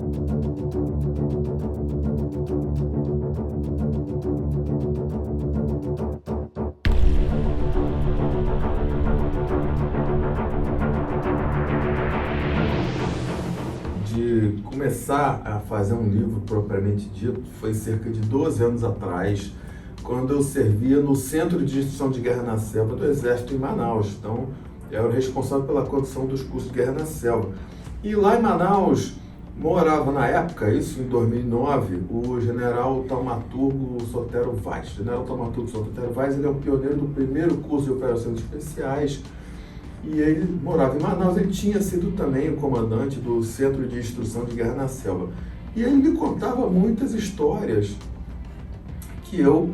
De começar a fazer um livro propriamente dito foi cerca de 12 anos atrás, quando eu servia no Centro de Instrução de Guerra na Selva do Exército em Manaus. Então, eu era o responsável pela condução dos cursos de Guerra na Selva. E lá em Manaus, morava na época, isso em 2009, o general Taumaturgo Sotero Vaz. O general Taumaturgo Sotero Vaz, ele é o pioneiro do primeiro curso de operações especiais, e ele morava em Manaus. Ele tinha sido também o comandante do Centro de Instrução de Guerra na Selva. E ele me contava muitas histórias que eu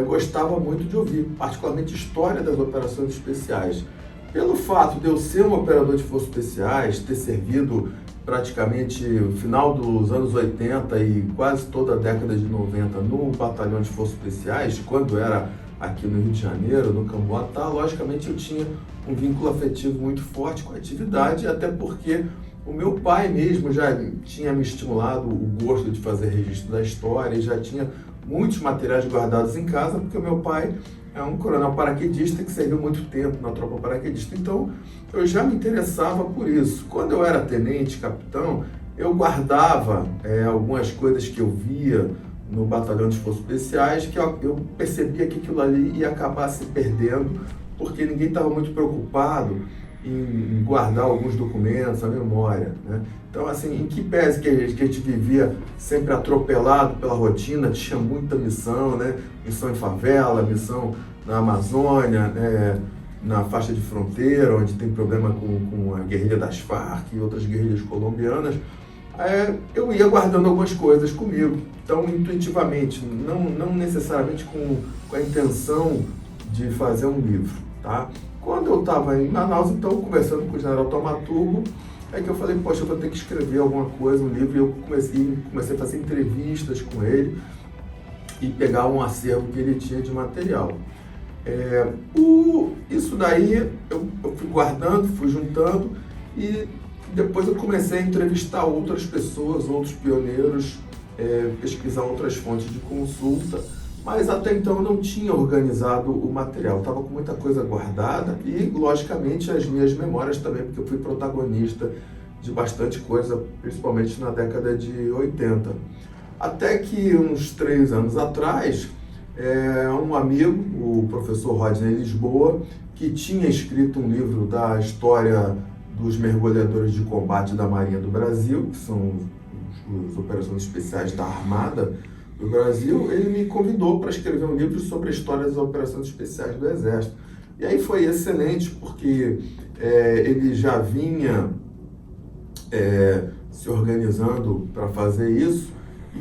gostava muito de ouvir, particularmente história das operações especiais. Pelo fato de eu ser um operador de forças especiais, ter servido praticamente no final dos anos 80 e quase toda a década de 90 no batalhão de forças especiais, quando era aqui no Rio de Janeiro, no Camboatá, logicamente eu tinha um vínculo afetivo muito forte com a atividade, até porque o meu pai mesmo já tinha me estimulado o gosto de fazer registro da história e já tinha muitos materiais guardados em casa, porque o meu pai é um coronel paraquedista que serviu muito tempo na tropa paraquedista. Então, eu já me interessava por isso. Quando eu era tenente, capitão, eu guardava algumas coisas que eu via no batalhão de forças especiais, que eu percebia que aquilo ali ia acabar se perdendo, porque ninguém estava muito preocupado em guardar alguns documentos, a memória, né? Então, assim, em que pese que a gente vivia sempre atropelado pela rotina, tinha muita missão, né? Missão em favela, missão na Amazônia, né? Na faixa de fronteira, onde tem problema com a guerrilha das Farc e outras guerrilhas colombianas, eu ia guardando algumas coisas comigo. Então, intuitivamente, não necessariamente com a intenção de fazer um livro, tá? Quando eu estava em Manaus, então, conversando com o general Taumaturgo, é que eu falei, poxa, eu vou ter que escrever alguma coisa, um livro, e eu comecei a fazer entrevistas com ele e pegar um acervo que ele tinha de material. Isso daí eu fui guardando, fui juntando, e depois eu comecei a entrevistar outras pessoas, outros pioneiros, pesquisar outras fontes de consulta, mas até então eu não tinha organizado o material, estava com muita coisa guardada e, logicamente, as minhas memórias também, porque eu fui protagonista de bastante coisa, principalmente na década de 80. Até que uns 3 anos atrás, um amigo, o professor Rodney Lisboa, que tinha escrito um livro da história dos mergulhadores de combate da Marinha do Brasil, que são as operações especiais da Armada do Brasil, ele me convidou para escrever um livro sobre a história das operações especiais do Exército. E aí foi excelente, porque ele já vinha se organizando para fazer isso,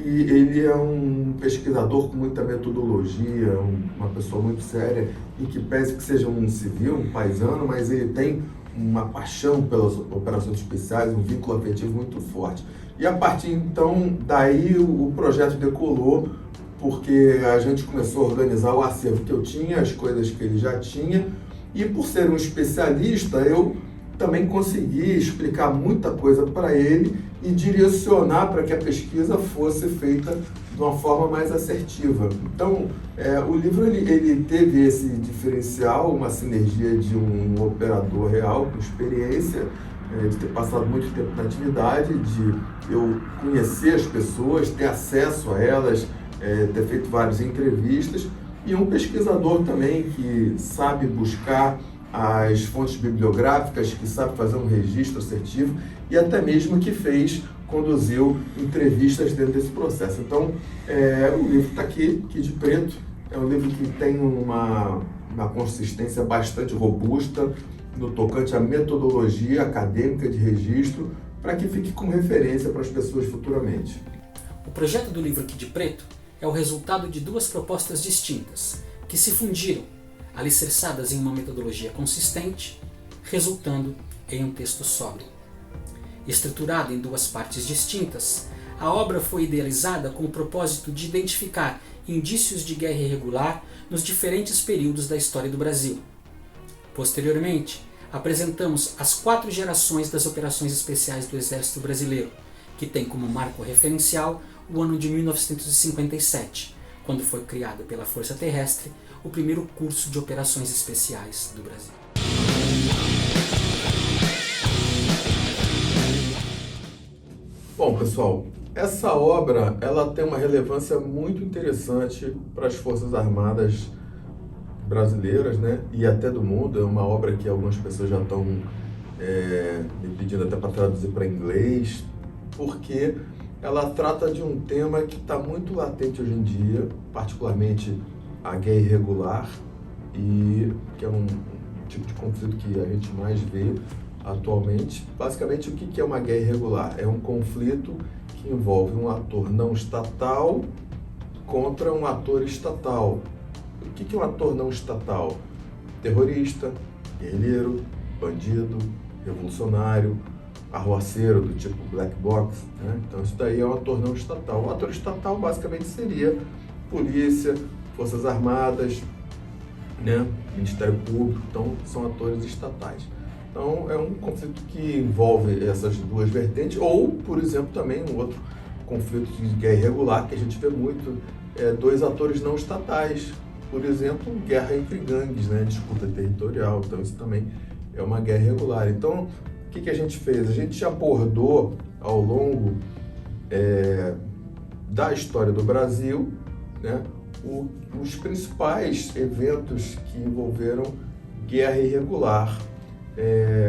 e ele é um pesquisador com muita metodologia, uma pessoa muito séria, e que pese que seja um civil, um paisano, mas ele tem uma paixão pelas operações especiais, um vínculo afetivo muito forte. E a partir então daí o projeto decolou, porque a gente começou a organizar o acervo que eu tinha, as coisas que ele já tinha, e por ser um especialista, eu também consegui explicar muita coisa para ele e direcionar para que a pesquisa fosse feita de uma forma mais assertiva. Então, o livro ele teve esse diferencial, uma sinergia de um operador real com experiência, de ter passado muito tempo na atividade, de eu conhecer as pessoas, ter acesso a elas, ter feito várias entrevistas, e um pesquisador também que sabe buscar as fontes bibliográficas, que sabe fazer um registro assertivo e até mesmo que conduziu entrevistas dentro desse processo. Então, o livro está aqui de preto, é um livro que tem uma consistência bastante robusta no tocante à metodologia acadêmica de registro, para que fique como referência para as pessoas futuramente. O projeto do livro aqui de preto é o resultado de 2 propostas distintas, que se fundiram, alicerçadas em uma metodologia consistente, resultando em um texto sóbrio. Estruturada em 2 partes distintas, a obra foi idealizada com o propósito de identificar indícios de guerra irregular nos diferentes períodos da história do Brasil. Posteriormente, apresentamos as 4 gerações das operações especiais do Exército Brasileiro, que tem como marco referencial o ano de 1957, quando foi criado pela Força Terrestre o primeiro curso de operações especiais do Brasil. Bom, pessoal, essa obra ela tem uma relevância muito interessante para as Forças Armadas brasileiras, né, e até do mundo. É uma obra que algumas pessoas já estão me pedindo até para traduzir para inglês, porque ela trata de um tema que está muito latente hoje em dia, particularmente a guerra irregular, e que é um tipo de conflito que a gente mais vê atualmente. Basicamente, o que é uma guerra irregular? É um conflito que envolve um ator não estatal contra um ator estatal. O que é um ator não estatal? Terrorista, guerrilheiro, bandido, revolucionário, arruaceiro do tipo black box, né? Então isso daí é um ator não estatal. O ator estatal basicamente seria polícia, forças armadas, né? Ministério Público, então são atores estatais. Então é um conflito que envolve essas duas vertentes, ou, por exemplo, também um outro conflito de guerra irregular que a gente vê muito, dois atores não estatais, por exemplo, guerra entre gangues, né? Disputa territorial, então isso também é uma guerra irregular. Então, o que a gente fez? A gente abordou ao longo da história do Brasil, né, os principais eventos que envolveram guerra irregular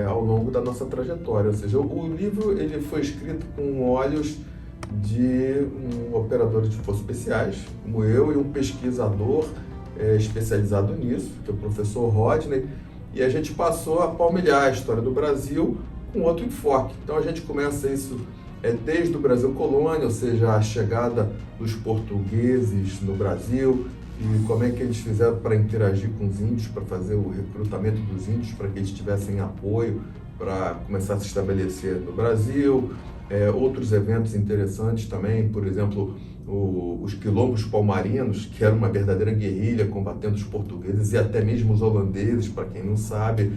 ao longo da nossa trajetória. Ou seja, o livro ele foi escrito com olhos de um operador de forças especiais, como eu, e um pesquisador especializado nisso, que é o professor Rodney, e a gente passou a palmilhar a história do Brasil com outro enfoque. Então a gente começa isso desde o Brasil colônia, ou seja, a chegada dos portugueses no Brasil, e como é que eles fizeram para interagir com os índios, para fazer o recrutamento dos índios, para que eles tivessem apoio para começar a se estabelecer no Brasil. Outros eventos interessantes também, por exemplo, os quilombos palmarinos, que eram uma verdadeira guerrilha combatendo os portugueses e até mesmo os holandeses, para quem não sabe,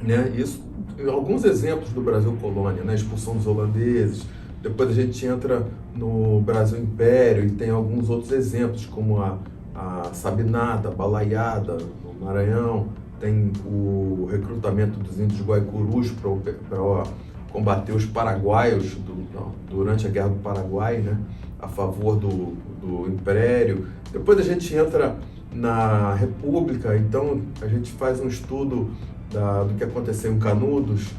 né? Isso, alguns exemplos do Brasil colônia, né? A expulsão dos holandeses. Depois a gente entra no Brasil Império e tem alguns outros exemplos, como a Sabinada, a Balaiada no Maranhão, tem o recrutamento dos índios guaicurus para combater os paraguaios durante a Guerra do Paraguai, né, a favor do Império. Depois a gente entra na República, então a gente faz um estudo do que aconteceu em Canudos,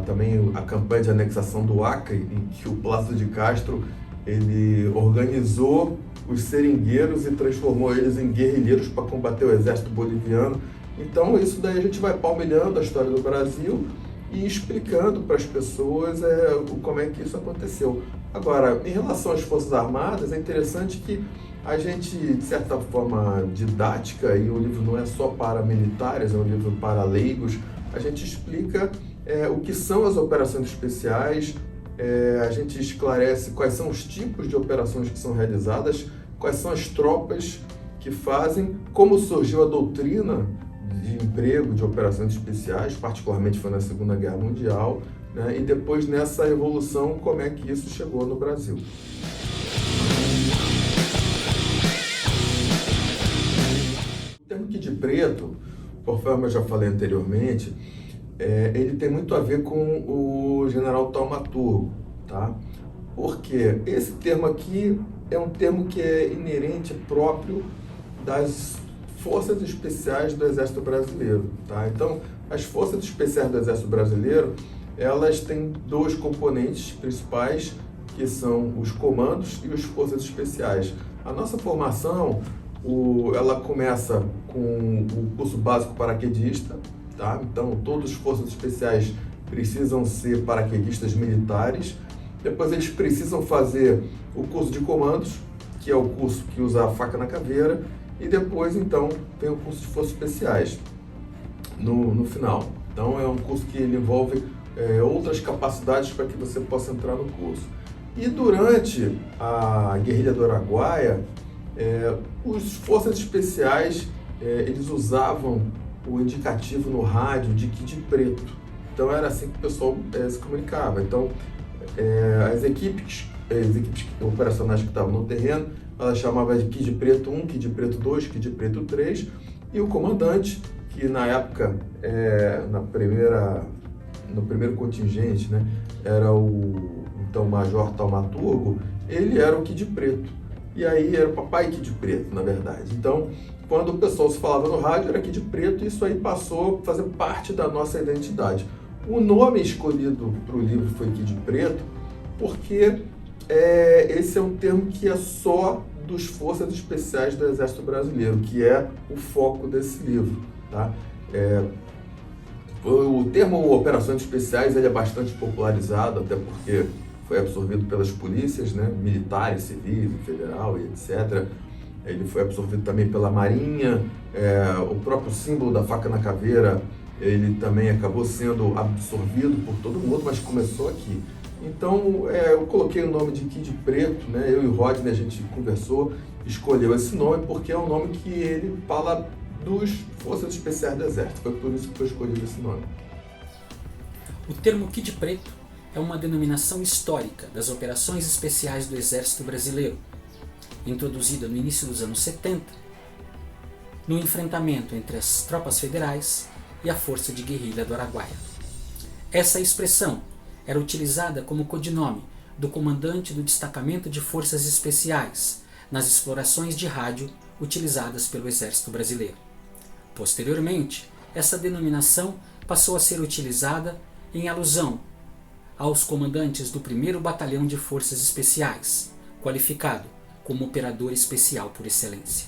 também a campanha de anexação do Acre, em que o Plácido de Castro ele organizou os seringueiros e transformou eles em guerrilheiros para combater o exército boliviano. Então isso daí a gente vai palmilhando a história do Brasil e explicando para as pessoas como é que isso aconteceu. Agora, em relação às Forças Armadas, é interessante que a gente, de certa forma didática, e o livro não é só para militares, é um livro para leigos, a gente explica o que são as operações especiais, a gente esclarece quais são os tipos de operações que são realizadas, quais são as tropas que fazem, como surgiu a doutrina de emprego de operações especiais, particularmente foi na Segunda Guerra Mundial, né? E depois nessa evolução, como é que isso chegou no Brasil. O termo Kid Preto, conforme eu já falei anteriormente, ele tem muito a ver com o general Thaumaturgo, tá? Porque esse termo aqui é um termo que é inerente, próprio das Forças Especiais do Exército Brasileiro, tá? Então, as Forças Especiais do Exército Brasileiro, elas têm dois componentes principais, que são os comandos e as Forças Especiais. A nossa formação, ela começa com o curso básico paraquedista, tá? Então, todas as Forças Especiais precisam ser paraquedistas militares. Depois eles precisam fazer o curso de comandos, que é o curso que usa a faca na caveira, e depois, então, tem o curso de Forças Especiais no final. Então, é um curso que ele envolve outras capacidades para que você possa entrar no curso. E durante a guerrilha do Araguaia, os Forças Especiais, eles usavam o indicativo no rádio de Kid Preto. Então, era assim que o pessoal se comunicava. Então, as equipes operacionais que estavam no terreno, ela chamava de Kid Preto 1, Kid Preto 2, Kid Preto 3, e o comandante, que na época, no primeiro contingente, né, era o então Major Taumaturgo, ele era o Kid Preto. E aí era o Papai Kid Preto, na verdade. Então, quando o pessoal se falava no rádio, era Kid Preto, e isso aí passou a fazer parte da nossa identidade. O nome escolhido para o livro foi Kid Preto, porque esse é um termo que é só dos Forças Especiais do Exército Brasileiro, que é o foco desse livro, tá? O termo Operações Especiais ele é bastante popularizado, até porque foi absorvido pelas polícias, né, militares, civis, federal e etc. Ele foi absorvido também pela Marinha, o próprio símbolo da faca na caveira, ele também acabou sendo absorvido por todo mundo, mas começou aqui. Então, eu coloquei o nome de Kid Preto, né? Eu e o Rodney, a gente conversou, escolheu esse nome porque é um nome que ele fala dos Forças Especiais do Exército. Foi por isso que foi escolhido esse nome. O termo Kid Preto é uma denominação histórica das operações especiais do Exército Brasileiro, introduzida no início dos anos 70, no enfrentamento entre as tropas federais e a Força de Guerrilha do Araguaia. Essa expressão era utilizada como codinome do comandante do Destacamento de Forças Especiais nas explorações de rádio utilizadas pelo Exército Brasileiro. Posteriormente, essa denominação passou a ser utilizada em alusão aos comandantes do 1º Batalhão de Forças Especiais, qualificado como operador especial por excelência.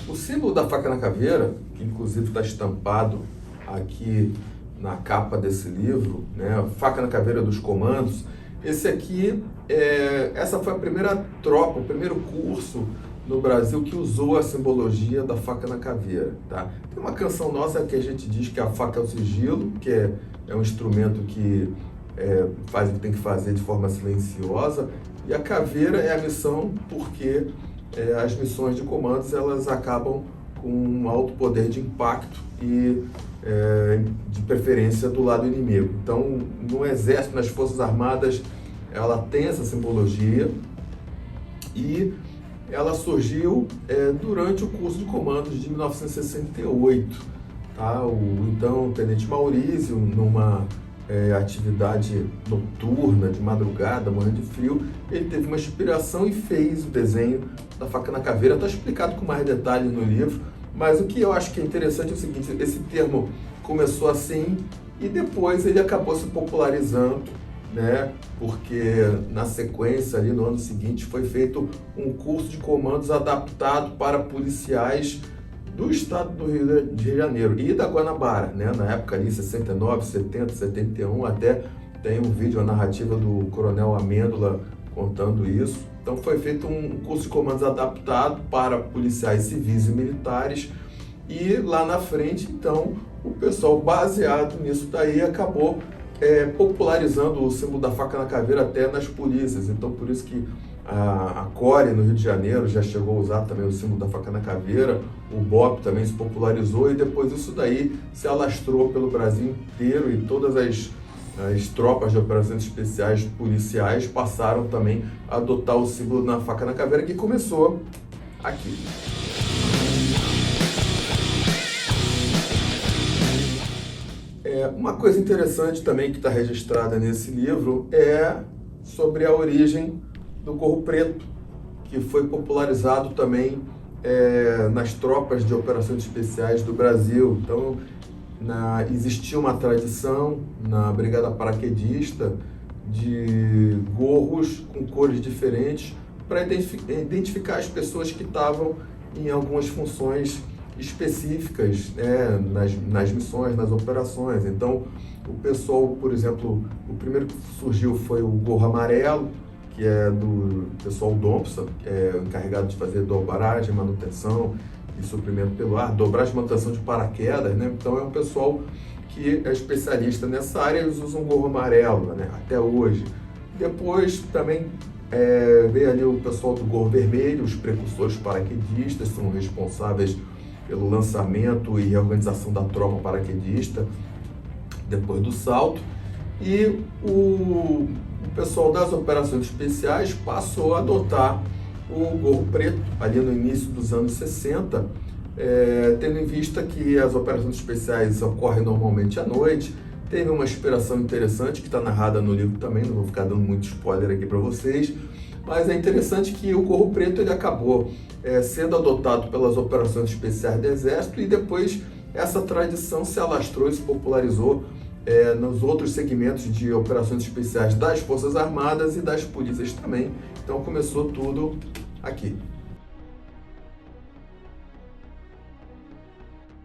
O símbolo da faca na caveira, que inclusive está estampado aqui na capa desse livro, né, Faca na Caveira dos Comandos, esse aqui, essa foi a primeira tropa, o primeiro curso no Brasil que usou a simbologia da faca na caveira, tá? Tem uma canção nossa que a gente diz que a faca é o sigilo, que é um instrumento que faz o que tem que fazer de forma silenciosa, e a caveira é a missão porque as missões de comandos elas acabam com um alto poder de impacto e de preferência do lado inimigo. Então, no Exército, nas Forças Armadas, ela tem essa simbologia e ela surgiu durante o curso de comandos de 1968. Tá? O então Tenente Maurício, numa atividade noturna, de madrugada, morrendo de frio, ele teve uma inspiração e fez o desenho da faca na caveira. Está explicado com mais detalhes no livro, mas o que eu acho que é interessante é o seguinte: esse termo começou assim e depois ele acabou se popularizando, né? Porque na sequência, ali no ano seguinte, foi feito um curso de comandos adaptado para policiais do estado do Rio de Janeiro e da Guanabara, né? Na época ali, 69, 70, 71, até tem um vídeo, a narrativa do Coronel Amêndola contando isso. Então foi feito um curso de comandos adaptado para policiais civis e militares e lá na frente, então, o pessoal baseado nisso daí acabou popularizando o símbolo da faca na caveira até nas polícias. Então por isso que a Core no Rio de Janeiro já chegou a usar também o símbolo da faca na caveira, o BOP também se popularizou e depois isso daí se alastrou pelo Brasil inteiro e todas as tropas de operações especiais policiais passaram também a adotar o símbolo da faca na caveira, que começou aqui. Uma coisa interessante também que está registrada nesse livro é sobre a origem do Gorro Preto, que foi popularizado também nas tropas de operações especiais do Brasil. Então, existia uma tradição na Brigada Paraquedista de gorros com cores diferentes para identificar as pessoas que estavam em algumas funções específicas, né, nas missões, nas operações. Então, o pessoal, por exemplo, o primeiro que surgiu foi o gorro amarelo, que é do pessoal Dompsa, que é encarregado de fazer dobragem, manutenção e suprimento pelo ar, dobragem e manutenção de paraquedas, né? Então é um pessoal que é especialista nessa área, eles usam gorro amarelo, né? Até hoje. Depois também veio ali o pessoal do gorro vermelho, os precursores paraquedistas, são responsáveis pelo lançamento e reorganização da tropa paraquedista depois do salto, e o pessoal das operações especiais passou a adotar o gorro preto ali no início dos anos 60, tendo em vista que as operações especiais ocorrem normalmente à noite. Teve uma inspiração interessante que está narrada no livro também, não vou ficar dando muito spoiler aqui para vocês, mas é interessante que o gorro preto ele acabou sendo adotado pelas operações especiais do Exército, e depois essa tradição se alastrou e se popularizou nos outros segmentos de operações especiais das Forças Armadas e das polícias também. Então começou tudo aqui.